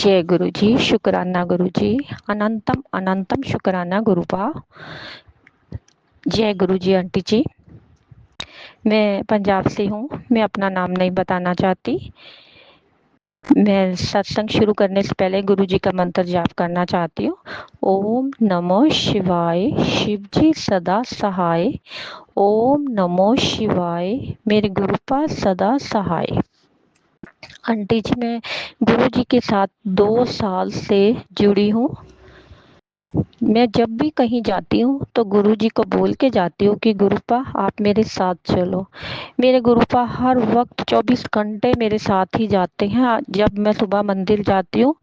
जय गुरु जी, शुक्राना गुरु जी, अनंतम अनंतम शुक्राना गुरुपा। जय गुरु जी आंटी जी। मैं पंजाब से हूँ, मैं अपना नाम नहीं बताना चाहती। मैं सत्संग शुरू करने से पहले गुरु जी का मंत्र जाप करना चाहती हूँ। ओम नमो शिवाय, शिव जी सदा सहाय। ओम नमो शिवाय, मेरे गुरुपा सदा सहाय। आंटी जी, मैं गुरु जी के साथ 2 साल से जुड़ी हूँ। मैं जब भी कहीं जाती हूँ तो गुरु जी को बोल के जाती हूँ कि गुरुपा आप मेरे साथ चलो। मेरे गुरुपा हर वक्त 24 घंटे मेरे साथ ही जाते हैं। जब मैं सुबह मंदिर जाती हूँ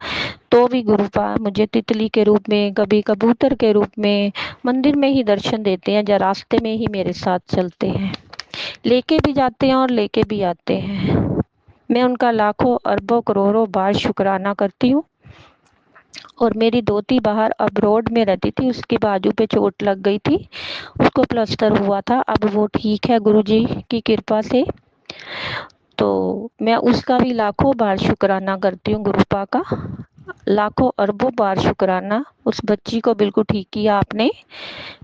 तो भी गुरुपा मुझे तितली के रूप में, कभी कबूतर के रूप में मंदिर में ही दर्शन देते हैं, या रास्ते में ही मेरे साथ चलते हैं, लेके भी जाते हैं और लेके भी आते हैं। मैं उनका लाखों अरबों करोड़ों बार शुक्राना करती हूँ। और मेरी दोती बाहर अब्रोड में रहती थी, उसके बाजू पे चोट लग गई थी, उसको प्लास्टर हुआ था, अब वो ठीक है गुरुजी की कृपा से। तो मैं उसका भी लाखों बार शुक्राना करती हूँ, गुरुपा का लाखों अरबों बार शुक्राना। उस बच्ची को बिल्कुल ठीक किया आपने।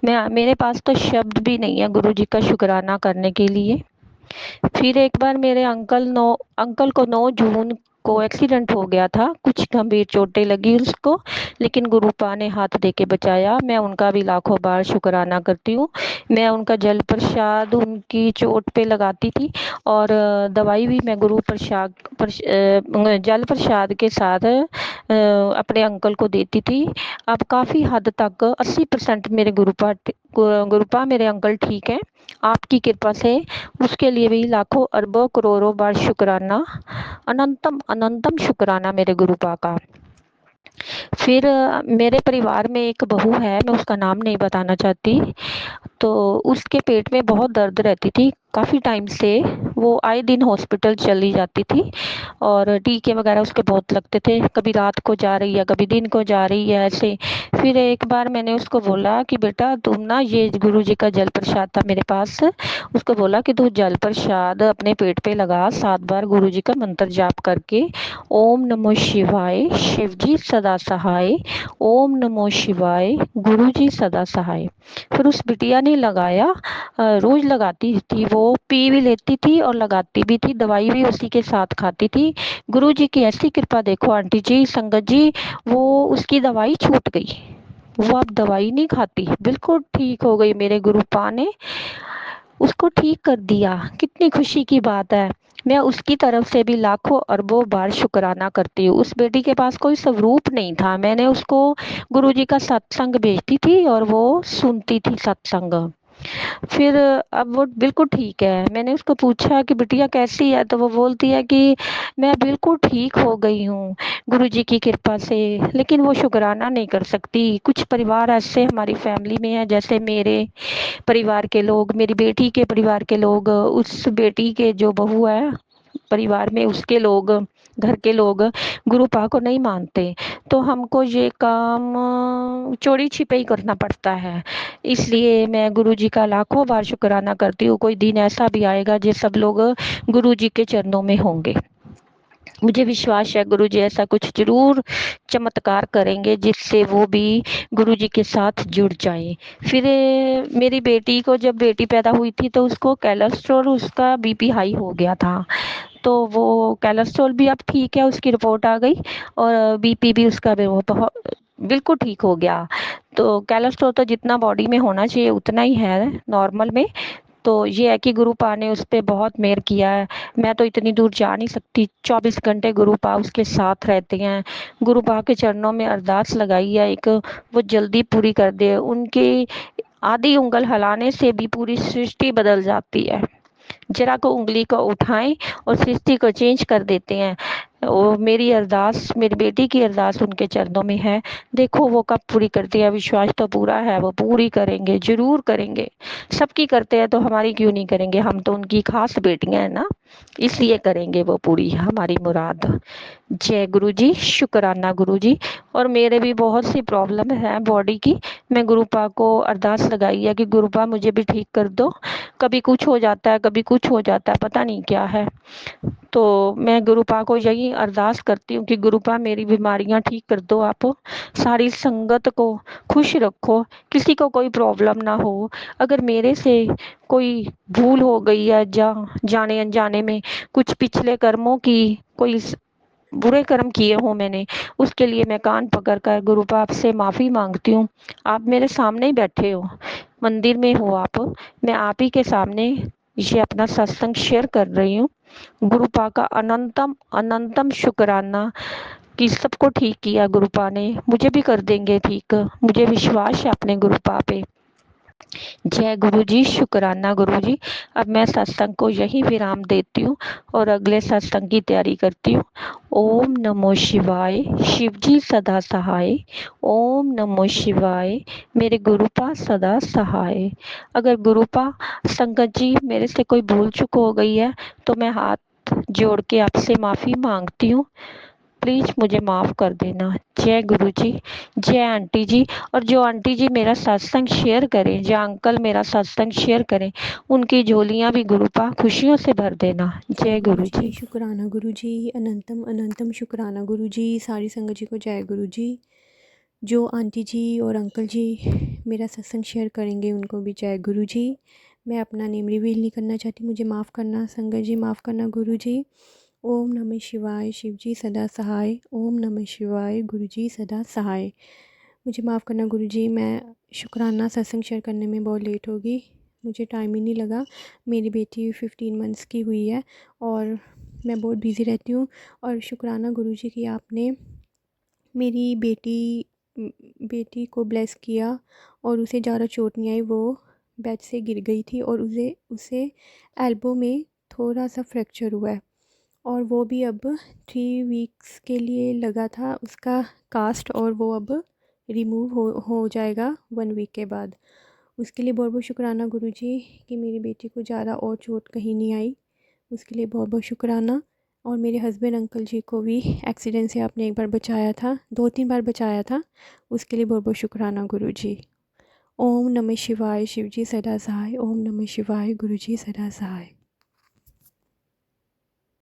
मेरे पास तो शब्द भी नहीं है गुरुजी का शुक्राना करने के लिए। फिर एक बार मेरे अंकल को 9 जून को एक्सीडेंट हो गया था, कुछ गंभीर चोटें लगी उसको, लेकिन गुरुपा ने हाथ दे के बचाया। मैं उनका भी लाखों बार शुक्राना करती हूँ। मैं उनका जल प्रसाद उनकी चोट पे लगाती थी, और दवाई भी मैं जल प्रसाद के साथ अपने अंकल को देती थी। अब काफ़ी हद तक 80% मेरे गुरुपा मेरे अंकल ठीक हैं आपकी कृपा से। उसके लिए भी लाखों अरबों करोड़ों बार शुक्राना, अनंतम अनंतम शुक्राना मेरे गुरुपा का। फिर मेरे परिवार में एक बहू है, मैं उसका नाम नहीं बताना चाहती। तो उसके पेट में बहुत दर्द रहती थी काफ़ी टाइम से, वो आए दिन हॉस्पिटल चली जाती थी और टीके वगैरह उसके बहुत लगते थे, कभी रात को जा रही है कभी दिन को जा रही है ऐसे। फिर एक बार मैंने उसको बोला कि बेटा तुम ना, ये गुरुजी का जल प्रसाद था मेरे पास, उसको बोला कि तू जल प्रसाद अपने पेट पे लगा 7 बार गुरुजी का मंत्र जाप करके। ओम नमो शिवाय, शिव जी सदा सहाय। ओम नमो शिवाय, गुरुजी सदा सहाय। फिर उस बिटिया ने लगाया, रोज लगाती थी, वो पी भी लेती थी और लगाती भी थी, दवाई भी उसी के साथ खाती थी। गुरुजी की ऐसी कृपा देखो आंटी जी, संगत जी, वो उसकी दवाई छूट गई, वो अब दवाई नहीं खाती, बिल्कुल ठीक हो गई। मेरे गुरुपा ने उसको ठीक कर दिया, कितनी खुशी की बात है। मैं उसकी तरफ से भी लाखों अरबों बार शुक्राना करती हूँ। उस बेटी के पास कोई स्वरूप नहीं था, मैंने उसको गुरुजी का सत्संग भेजती थी और वो सुनती थी सत्संग। फिर अब वो बिल्कुल ठीक है। मैंने उसको पूछा कि बिटिया कैसी है, तो वो बोलती है कि मैं बिल्कुल ठीक हो गई हूँ गुरुजी की कृपा से। लेकिन वो शुक्राना नहीं कर सकती। कुछ परिवार ऐसे हमारी फैमिली में है, जैसे मेरे परिवार के लोग, मेरी बेटी के परिवार के लोग, उस बेटी के जो बहू है परिवार में, उसके लोग, घर के लोग गुरुपा को नहीं मानते। तो हमको ये काम चोरी छिपे ही करना पड़ता है। इसलिए मैं गुरुजी का लाखों बार शुक्राना करती हूँ। कोई दिन ऐसा भी आएगा जो सब लोग गुरुजी के चरणों में होंगे। मुझे विश्वास है गुरुजी ऐसा कुछ जरूर चमत्कार करेंगे जिससे वो भी गुरुजी के साथ जुड़ जाए। फिर मेरी बेटी को, जब बेटी पैदा हुई थी तो उसको कोलेस्ट्रॉल, उसका बीपी हाई हो गया था। तो वो कोलेस्ट्रॉल भी अब ठीक है, उसकी रिपोर्ट आ गई, और बीपी भी उसका भी वो बहुत बिल्कुल ठीक हो गया। तो कोलेस्ट्रॉल तो जितना बॉडी में होना चाहिए उतना ही है नॉर्मल में। तो ये है कि गुरुपा ने उस पर बहुत मेहर किया है। मैं तो इतनी दूर जा नहीं सकती, 24 घंटे गुरुपा उसके साथ रहते हैं। गुरुपा के चरणों में अरदास लगाई है एक, वो जल्दी पूरी कर दे। उनकी आधी उंगल हिलाने से भी पूरी सृष्टि बदल जाती है। जरा को उंगली को उठाएं और सृष्टि को चेंज कर देते हैं। वो मेरी अरदास, मेरी बेटी की अरदास उनके चरणों में है। देखो वो कब पूरी करती है, विश्वास तो पूरा है वो पूरी करेंगे, जरूर करेंगे। सबकी करते हैं तो हमारी क्यों नहीं करेंगे, हम तो उनकी खास बेटियां हैं ना, इसलिए करेंगे वो पूरी हमारी मुराद। जय गुरु जी, शुक्राना गुरु जी। और मेरे भी बहुत सी प्रॉब्लम है बॉडी की। मैं गुरु पा को अरदास लगाई है कि गुरु पा मुझे भी ठीक कर दो। कभी कुछ हो जाता है, कभी कुछ हो जाता है, पता नहीं क्या है। तो मैं गुरुपा को यही अरदास करती हूँ कि गुरुपा मेरी बीमारियां ठीक कर दो आप। सारी संगत को खुश रखो, किसी को कोई प्रॉब्लम ना हो। अगर मेरे से कोई भूल हो गई है जाने अनजाने में, कुछ पिछले कर्मों की कोई बुरे कर्म किए हों मैंने, उसके लिए मैं कान पकड़ कर गुरुपा आपसे माफ़ी मांगती हूँ। आप मेरे सामने ही बैठे हो, मंदिर में हो आप, मैं आप ही के सामने ये अपना सत्संग शेयर कर रही हूँ। गुरुपा का अनंतम अनंतम शुक्राना कि सबको ठीक किया गुरुपा ने, मुझे भी कर देंगे ठीक, मुझे विश्वास है अपने गुरुपा पे। जय गुरु जी, शुक्राना गुरु जी। अब मैं सत्संग को यही विराम देती हूँ और अगले सत्संग की तैयारी करती हूँ। ओम नमो शिवाय, शिव जी सदा सहाय। ओम नमो शिवाय, मेरे गुरुपा सदा सहाय। अगर गुरुपा संगत जी मेरे से कोई भूल चूक हो गई है तो मैं हाथ जोड़ के आपसे माफ़ी मांगती हूँ, प्लीज़ मुझे माफ़ कर देना। जय गुरु जी, जय आंटी जी। और जो आंटी जी मेरा सत्संग शेयर करें, जो अंकल मेरा सत्संग शेयर करें, उनकी झोलियाँ भी गुरुपा खुशियों से भर देना। जय जय गुरु गुरु जी, जी। शुक्राना गुरु जी, अनंतम अनंतम शुक्राना गुरु जी। सारी संगत जी को जय गुरु जी। जो आंटी जी और अंकल जी मेरा सत्संग शेयर करेंगे उनको भी जय गुरु जी। मैं अपना नेम रिवील नहीं करना चाहती, मुझे माफ़ करना संगत जी, माफ़ करना गुरु जी। ओम नमः शिवाय, शिव जी सदा सहाय। ओम नमः शिवाय, गुरु जी सदा सहाय। मुझे माफ़ करना गुरु जी, मैं शुक्राना सत्संग शेयर करने में बहुत लेट होगी, मुझे टाइम ही नहीं लगा। मेरी बेटी 15 मंथ्स की हुई है और मैं बहुत बिज़ी रहती हूँ। और शुक्राना गुरु जी कि आपने मेरी बेटी को ब्लेस किया और उसे ज़्यादा चोट नहीं आई। वो बेड से गिर गई थी और उसे उसे एल्बो में थोड़ा सा फ्रैक्चर हुआ है और वो भी अब 3 वीक्स के लिए लगा था उसका कास्ट, और वो अब रिमूव हो जाएगा 1 वीक के बाद। उसके लिए बहुत बहुत शुक्राना गुरुजी कि मेरी बेटी को ज़्यादा और चोट कहीं नहीं आई, उसके लिए बहुत बहुत शुक्राना। और मेरे हस्बैंड अंकल जी को भी एक्सीडेंट से आपने एक बार बचाया था, 2-3 बार बचाया था, उसके लिए बहुत बहुत शुक्राना गुरुजी। ओम नमः शिवाय, शिव जी सदा सहाय। ओम नमः शिवाय, गुरु जी सदा सहाय।